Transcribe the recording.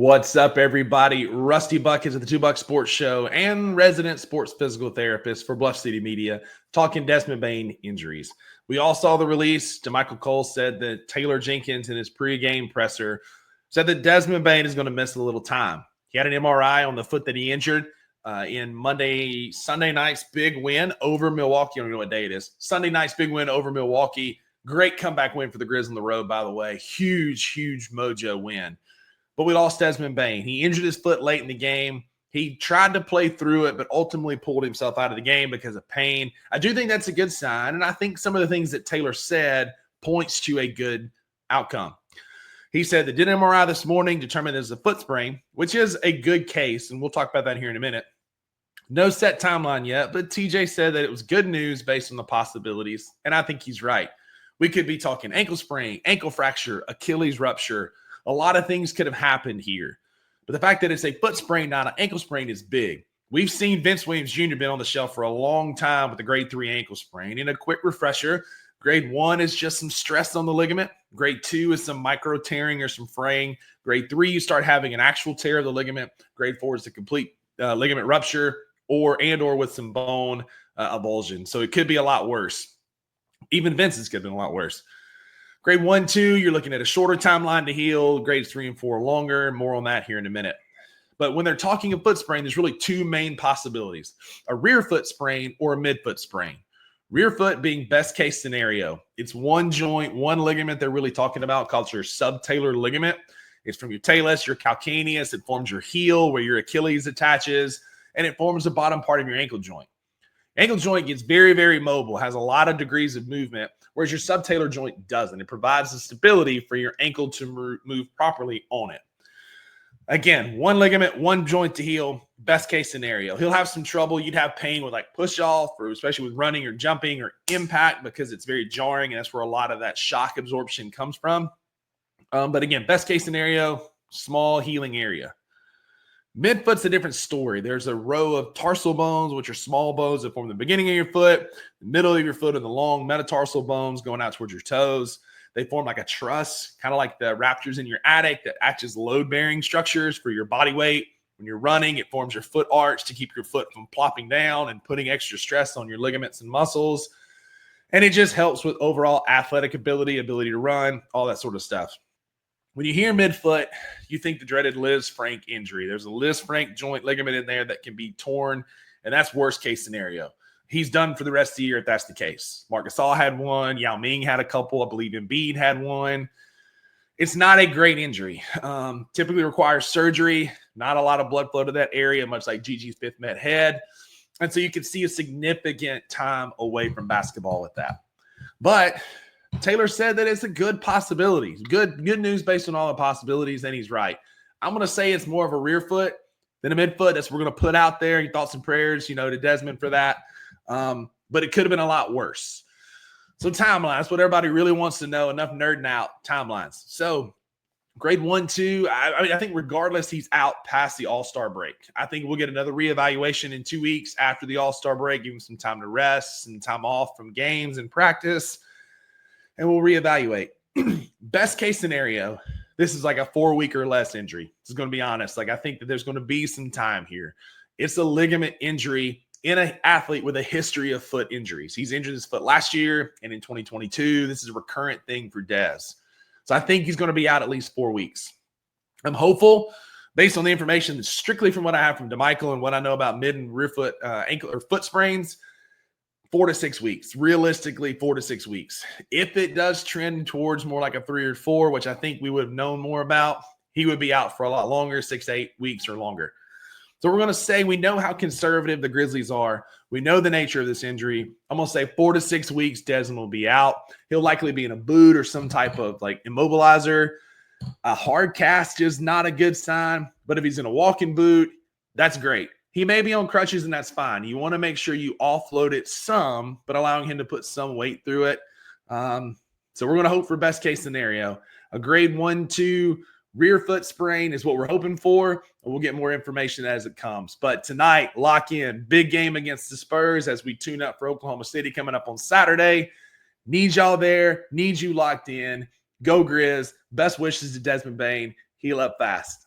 What's up, everybody? Rusty Buckets of the Two Buck Sports Show and resident sports physical therapist for Bluff City Media, talking Desmond Bane injuries. We all saw the release. DeMichael Cole said that Taylor Jenkins in his pregame presser said that Desmond Bane is going to miss a little time. He had an MRI on the foot that he injured in Sunday night's big win over Milwaukee. I don't know what day it is. Sunday night's big win over Milwaukee. Great comeback win for the Grizz on the road, by the way. Huge mojo win. But we lost Desmond Bane. He injured his foot late in the game. He tried to play through it, but ultimately pulled himself out of the game because of pain. I do think that's a good sign, and I think some of the things that Taylor said points to a good outcome. He said they did an MRI this morning, determined there's a foot sprain, which is a good case, and we'll talk about that here in a minute. No set timeline yet, but TJ said that it was good news based on the possibilities, and I think he's right. We could be talking ankle sprain, ankle fracture, Achilles rupture. A lot of things could have happened here. But the fact that it's a foot sprain, not an ankle sprain, is big. We've seen Vince Williams Jr. been on the shelf for a long time with a grade 3 ankle sprain. And a quick refresher, grade 1 is just some stress on the ligament. Grade 2 is some micro tearing or some fraying. Grade 3, you start having an actual tear of the ligament. Grade 4 is a complete ligament rupture or with some bone avulsion. So it could be a lot worse. Even Vince's could have been a lot worse. Grade 1, 2, you're looking at a shorter timeline to heal. Grades 3 and 4 longer. More on that here in a minute. But when they're talking a foot sprain, there's really two main possibilities: a rear foot sprain or a midfoot sprain. Rear foot being best case scenario. It's one joint, one ligament they're really talking about, called your subtalar ligament. It's from your talus, your calcaneus. It forms your heel where your Achilles attaches, and it forms the bottom part of your ankle joint. Ankle joint gets very mobile, has a lot of degrees of movement, whereas your subtalar joint doesn't. It provides the stability for your ankle to move properly on it. Again, one ligament, one joint to heal, best case scenario. He'll have some trouble. You'd have pain with like push off, or especially with running or jumping or impact, because it's very jarring, and that's where a lot of that shock absorption comes from. But again, best case scenario, small healing area. Midfoot's a different story. There's a row of tarsal bones, which are small bones that form the beginning of your foot, the middle of your foot, and the long metatarsal bones going out towards your toes. They form like a truss, kind of like the raptors in your attic that act as load-bearing structures for your body weight. When you're running, it forms your foot arch to keep your foot from plopping down and putting extra stress on your ligaments and muscles. And it just helps with overall athletic ability to run, all that sort of stuff. When you hear midfoot, you think the dreaded Liz Frank injury. There's a Liz Frank joint ligament in there that can be torn, and that's worst case scenario. He's done for the rest of the year if that's the case. Marc Gasol had one. Yao Ming had a couple. I believe Embiid had one. It's not a great injury. Typically requires surgery, not a lot of blood flow to that area, much like Gigi's fifth met head. And so you can see a significant time away from basketball with that. But Taylor said that it's a good possibility. Good news based on all the possibilities, and he's right. I'm going to say it's more of a rear foot than a midfoot. That's what we're going to put out there. He thoughts and prayers, to Desmond for that. But it could have been a lot worse. So timelines, what everybody really wants to know. Enough nerding out. Timelines. So grade 1, 2, I think regardless, he's out past the All-Star break. I think we'll get another reevaluation in 2 weeks after the All-Star break, give him some time to rest, some time off from games and practice. And we'll reevaluate. Best case scenario, this is like a 4-week or less injury. This is going to be honest. I think that there's going to be some time here. It's a ligament injury in an athlete with a history of foot injuries. He's injured his foot last year and in 2022. This is a recurrent thing for Des. So I think he's going to be out at least 4 weeks. I'm hopeful, based on the information strictly from what I have from DeMichael and what I know about mid and rear foot ankle or foot sprains, 4 to 6 weeks. Realistically, 4 to 6 weeks. If it does trend towards more like a 3 or 4, which I think we would have known more about, he would be out for a lot longer, 6 to 8 weeks or longer. So we're going to say we know how conservative the Grizzlies are. We know the nature of this injury. I'm going to say 4 to 6 weeks, Desmond will be out. He'll likely be in a boot or some type of immobilizer. A hard cast is not a good sign, but if he's in a walking boot, that's great. He may be on crutches, and that's fine. You want to make sure you offload it some, but allowing him to put some weight through it. So we're going to hope for best case scenario. A grade 1, 2 rear foot sprain is what we're hoping for, and we'll get more information as it comes. But tonight, lock in. Big game against the Spurs as we tune up for Oklahoma City coming up on Saturday. Need y'all there. Need you locked in. Go Grizz. Best wishes to Desmond Bane. Heal up fast.